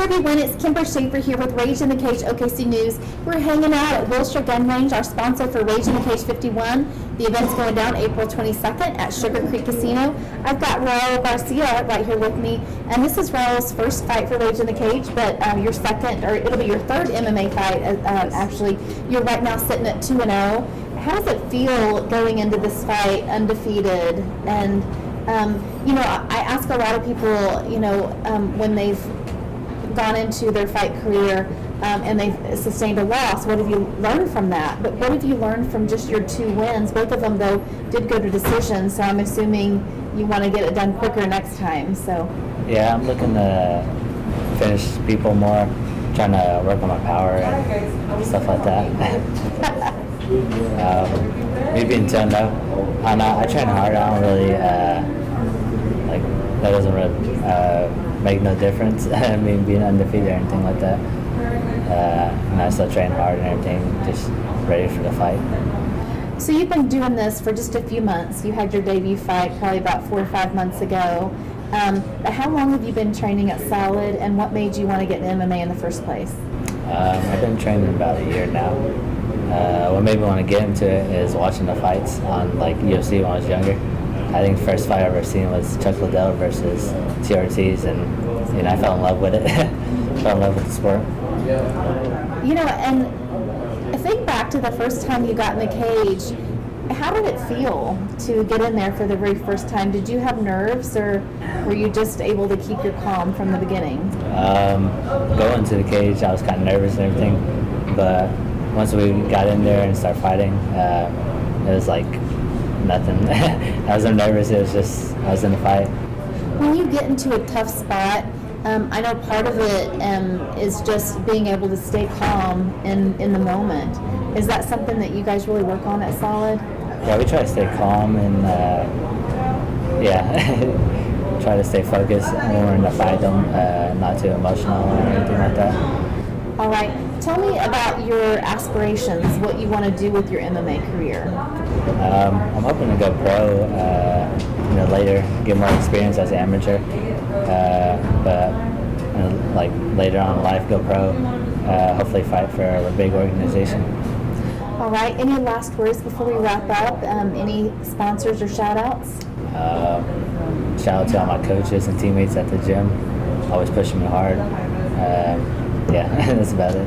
everyone, it's Kimber Schaefer here with Rage in the Cage OKC News. We're hanging out at Wilshire Gun Range, our sponsor for Rage in the Cage 51. The event's going down April 22nd at Sugar Creek Casino. I've got Raul Garcia right here with me, and this is Raul's first fight for Rage in the Cage, but your second, or it'll be your third MMA fight. Actually, you're right now sitting at 2-0. How does it feel going into this fight undefeated? And I ask a lot of people, when they've gone into their fight career and they've sustained a loss, what have you learned from that? But what have you learned from just your 2 wins? Both of them, though, did go to decision, so I'm assuming you want to get it done quicker next time. So yeah, I'm looking to finish people more, trying to work on my power and stuff like that. Me being 10 though, I train hard. I don't really that doesn't really make no difference. I mean, being undefeated or anything like that. And I still train hard and everything, just ready for the fight. So you've been doing this for just a few months. You had your debut fight probably about 4 or 5 months ago. But how long have you been training at Solid, and what made you want to get into MMA in the first place? I've been training about a year now. What made me want to get into it is watching the fights on UFC when I was younger. I think the first fight I ever seen was Chuck Liddell versus TRTs, and I fell in love with it. Fell in love with the sport. And I think back to the first time you got in the cage. How did it feel to get in there for the very first time? Did you have nerves, or were you just able to keep your calm from the beginning? Going to the cage, I was kind of nervous and everything, but once we got in there and started fighting, it was like nothing. I wasn't nervous, it was just, I was in the fight. When you get into a tough spot, I know part of it is just being able to stay calm in the moment. Is that something that you guys really work on at Solid? Yeah, we try to stay calm and try to stay focused when we're in the fight, not too emotional or anything like that. All right. Tell me about your aspirations, what you want to do with your MMA career. I'm hoping to go pro later, get more experience as an amateur, but later on in life go pro, hopefully fight for a big organization. All right. Any last words before we wrap up? Any sponsors or shout-outs? Shout out to all my coaches and teammates at the gym, always pushing me hard. That's about it.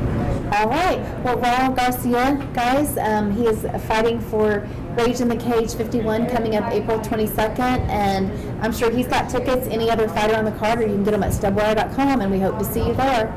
All right. Well, Raul Garcia, guys, he is fighting for Rage in the Cage 51 coming up April 22nd, and I'm sure he's got tickets. Any other fighter on the card, or you can get them at stubwire.com, and we hope to see you there.